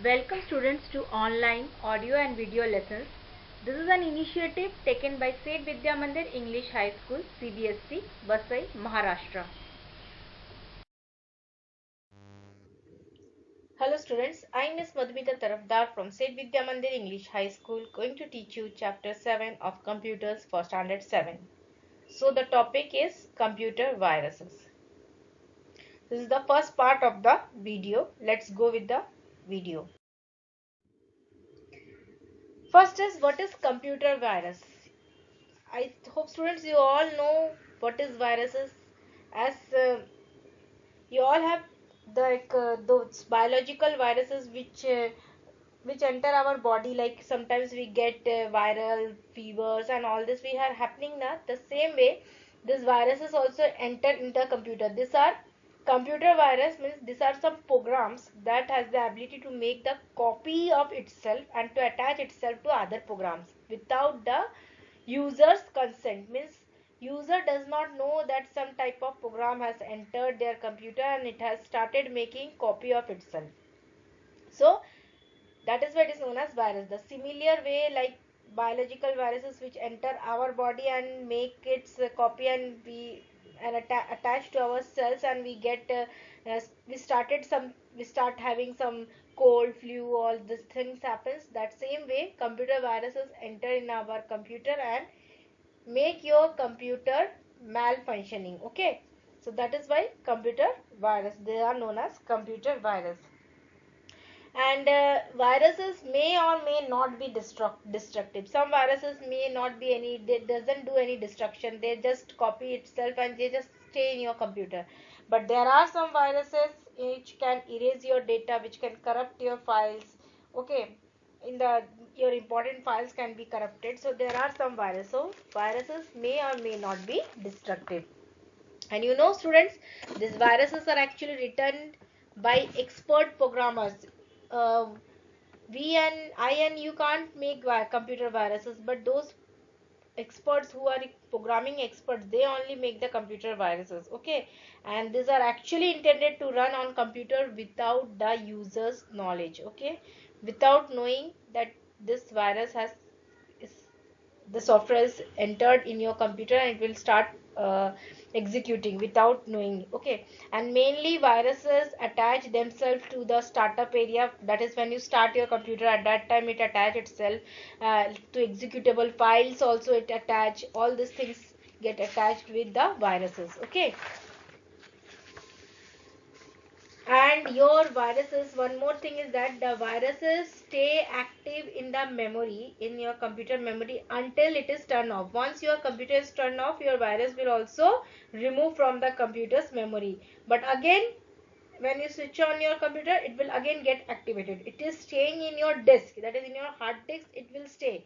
Welcome students to online audio and video lessons. This is an initiative taken by Seth Vidya Mandir English High School, CBSE, Vasai, Maharashtra. Hello students, I am Ms. Madhumita Tarafdar from Seth Vidya Mandir English High School, going to teach you chapter 7 of computers for standard 7. So the topic is computer viruses. This is the first part of the video. Let's go with the video. First is, what is computer virus? I hope students you all know what is viruses, as you all have those biological viruses which enter our body. Like sometimes we get viral fevers and all this we are happening now. The same way these viruses also enter in the computer. These are computer virus, means these are some programs that has the ability to make the copy of itself and to attach itself to other programs without the user's consent. Means user does not know that some type of program has entered their computer and it has started making copy of itself. So that is why it is known as virus. The similar way, like biological viruses which enter our body and make its copy and attach to our cells, and we get we start having some cold, flu, all these things happens. That same way computer viruses enter in our computer and make your computer malfunctioning. Okay, so that is why computer virus, they are known as computer virus. And viruses may or may not be destructive. Some viruses may not be any, they doesn't do any destruction, they just copy itself and they just stay in your computer. But there are some viruses which can erase your data, which can corrupt your files. Okay, in the your important files can be corrupted. So there are some viruses. So viruses may or may not be destructive. And you know students, these viruses are actually written by expert programmers. uh, we and I and you can't make computer viruses, but those experts who are programming experts, they only make the computer viruses. Okay, and these are actually intended to run on computer without the user's knowledge. Okay, without knowing that this virus has is, the software is entered in your computer and it will start executing without knowing. Okay, and mainly viruses attach themselves to the startup area. That is when you start your computer, at that time it attach itself to executable files also, it attach, all these things get attached with the viruses. Okay, and your viruses, one more thing is that the viruses stay active in the memory, in your computer memory, until it is turned off. Once your computer is turned off, your virus will also remove from the computer's memory. But again, when you switch on your computer, it will again get activated. It is staying in your disk, that is in your hard disk, it will stay,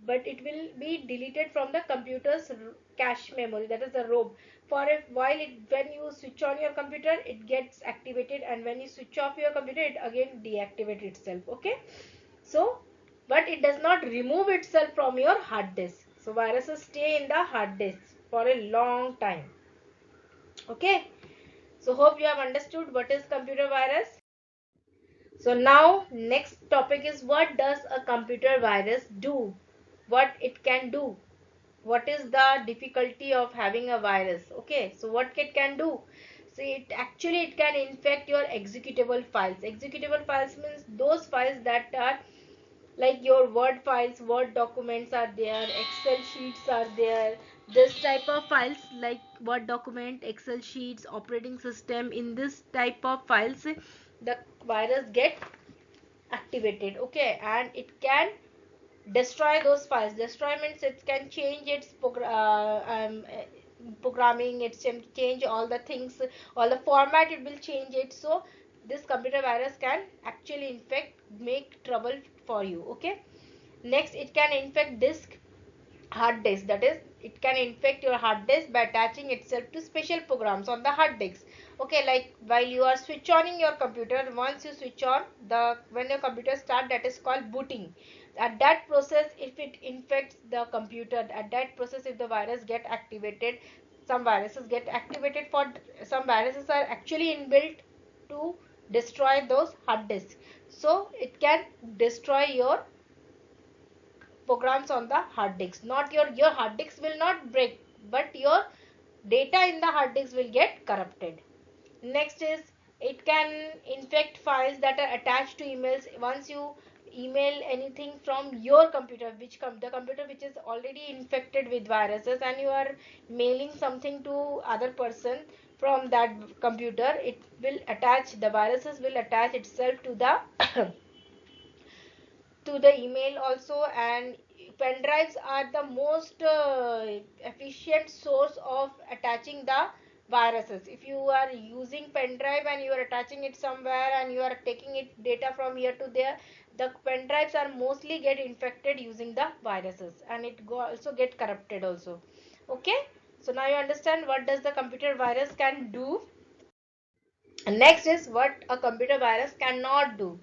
but it will be deleted from the computer's cache memory, that is the ROM. For a while, when you switch on your computer, it gets activated, and when you switch off your computer, it again deactivates itself. Okay, so but it does not remove itself from your hard disk. So viruses stay in the hard disk for a long time. Okay, so hope you have understood what is computer virus. So now next topic is, what does a computer virus do? What it can do? What is the difficulty of having a virus? Okay, so what it can do? So it can infect your executable files. Executable files means those files that are like your Word files, Word documents are there, Excel sheets are there. This type of files like Word document, Excel sheets, operating system, in this type of files the virus get activated. Okay, and it can destroy those files. Destroy means it can change its programming, it can change all the things, all the format, it will change it. So this computer virus can actually infect, make trouble for you. Okay, next, it can infect disk, hard disk. That is, it can infect your hard disk by attaching itself to special programs on the hard disk. Okay, like while you are switch on your computer, once you switch on the, when your computer start, that is called booting. At that process, if it infects the computer, at that process, if the virus get activated, some viruses get activated. For some viruses are actually inbuilt to destroy those hard disks. So it can destroy your programs on the hard disks. Not your hard disks will not break, but your data in the hard disk will get corrupted. Next is, it can infect files that are attached to emails. Once you email anything from your computer, the computer which is already infected with viruses, and you are mailing something to other person from that computer, it will attach, the viruses will attach itself to the to the email also. And pen drives are the most efficient source of attaching the viruses. If you are using pen drive and you are attaching it somewhere and you are taking it data from here to there, the pen drives are mostly get infected using the viruses, and it also get corrupted also. Okay, so now you understand what does the computer virus can do. And next is what a computer virus cannot do.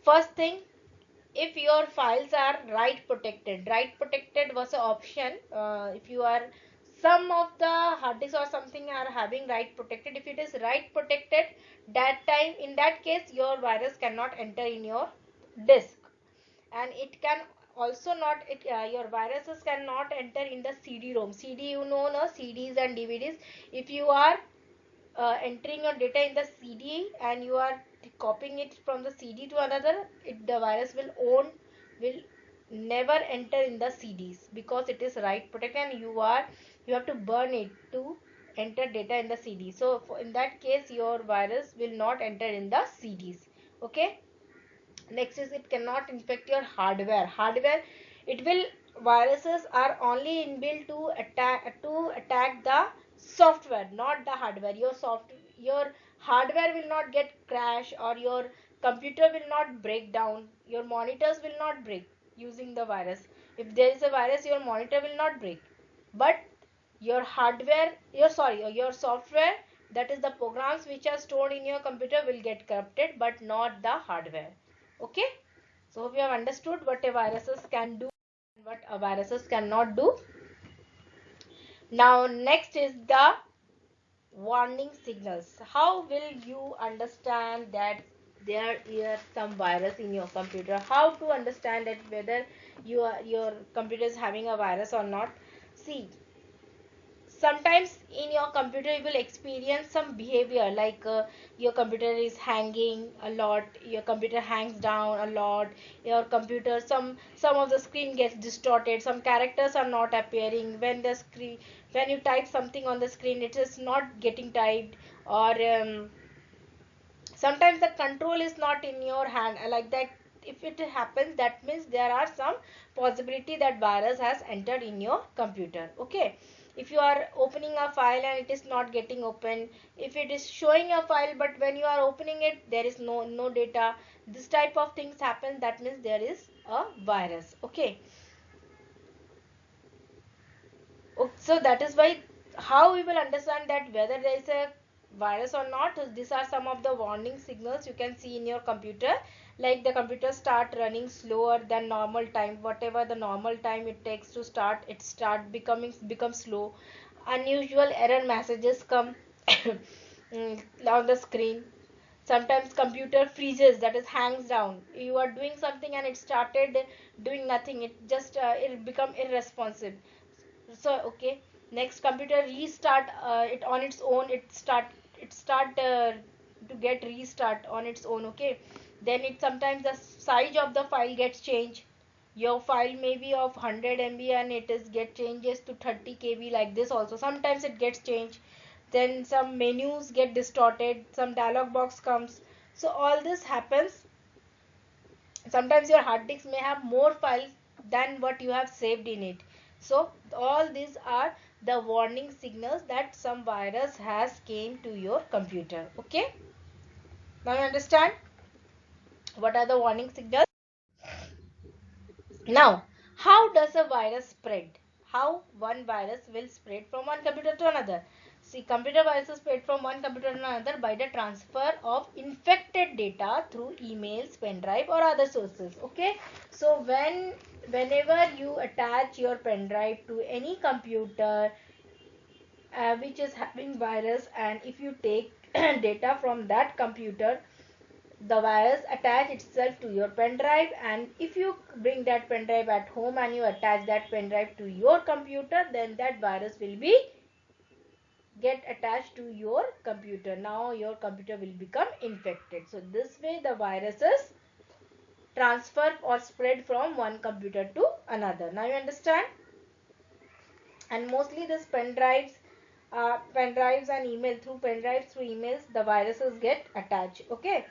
First thing, if your files are write protected. Write protected was an option. If you are, some of the hard disks or something are having write protected. If it is write protected, that time, in that case, your virus cannot enter in your disk. And it can also not, your viruses cannot enter in the CD-ROM. CD, you know, no, CDs and DVDs. If you are entering your data in the CD and you are copying it from the CD to another, the virus will never enter in the CDs, because it is write protected, and you have to burn it to enter data in the CD. So in that case, your virus will not enter in the CDs. Okay. Next is, it cannot infect your hardware. It will, viruses are only inbuilt to attack the software, not the hardware. Your hardware will not get crash, or your computer will not break down, your monitors will not break using the virus. If there is a virus, your monitor will not break, but your hardware, your software, that is the programs which are stored in your computer, will get corrupted, but not the hardware. Okay, so hope you have understood what a viruses can do and what a viruses cannot do. Now next is the warning signals. How will you understand that there is some virus in your computer? How to understand that whether your computer is having a virus or not? See, sometimes in your computer you will experience some behavior, like your computer is hanging a lot, your computer hangs down a lot, your computer, some of the screen gets distorted, some characters are not appearing when the screen, when you type something on the screen, it is not getting typed, or sometimes the control is not in your hand, like that. If it happens, that means there are some possibility that virus has entered in your computer. Okay, if you are opening a file and it is not getting open, if it is showing a file but when you are opening it there is no data, this type of things happen, that means there is a virus. Okay, so that is why, how we will understand that whether there is a virus or not. These are some of the warning signals you can see in your computer, like the computer start running slower than normal time, whatever the normal time it takes to start, it become slow. Unusual error messages come on the screen. Sometimes computer freezes, that is hangs down. You are doing something and it started doing nothing, it just it become irresponsive. So okay, next, computer restart it on its own, it start to get restart on its own. Okay, then it, sometimes the size of the file gets changed. Your file may be of 100 MB and it is get changes to 30 KB, like this also sometimes it gets changed. Then some menus get distorted, some dialog box comes. So all this happens. Sometimes your hard disk may have more files than what you have saved in it. So all these are the warning signals that some virus has came to your computer. Okay, now you understand what are the warning signals. Now, how does a virus spread? How one virus will spread from one computer to another? See, computer viruses spread from one computer to another by the transfer of infected data through emails, pen drive, or other sources. Okay, so whenever you attach your pen drive to any computer which is having virus, and if you take data from that computer, the virus attach itself to your pen drive, and if you bring that pen drive at home and you attach that pen drive to your computer, then that virus will be get attached to your computer. Now your computer will become infected. So this way the viruses transfer or spread from one computer to another. Now you understand? And mostly this pen drives and email, through pen drives, through emails, the viruses get attached. Okay.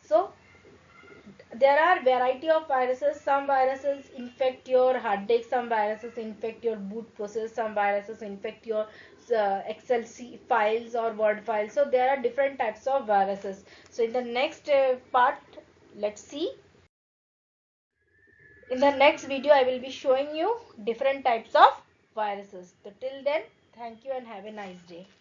So there are variety of viruses. Some viruses infect your hard disk, some viruses infect your boot process, some viruses infect your Excel files or Word files. So there are different types of viruses. So in the next part, let's see. In the next video, I will be showing you different types of viruses. So till then, thank you and have a nice day.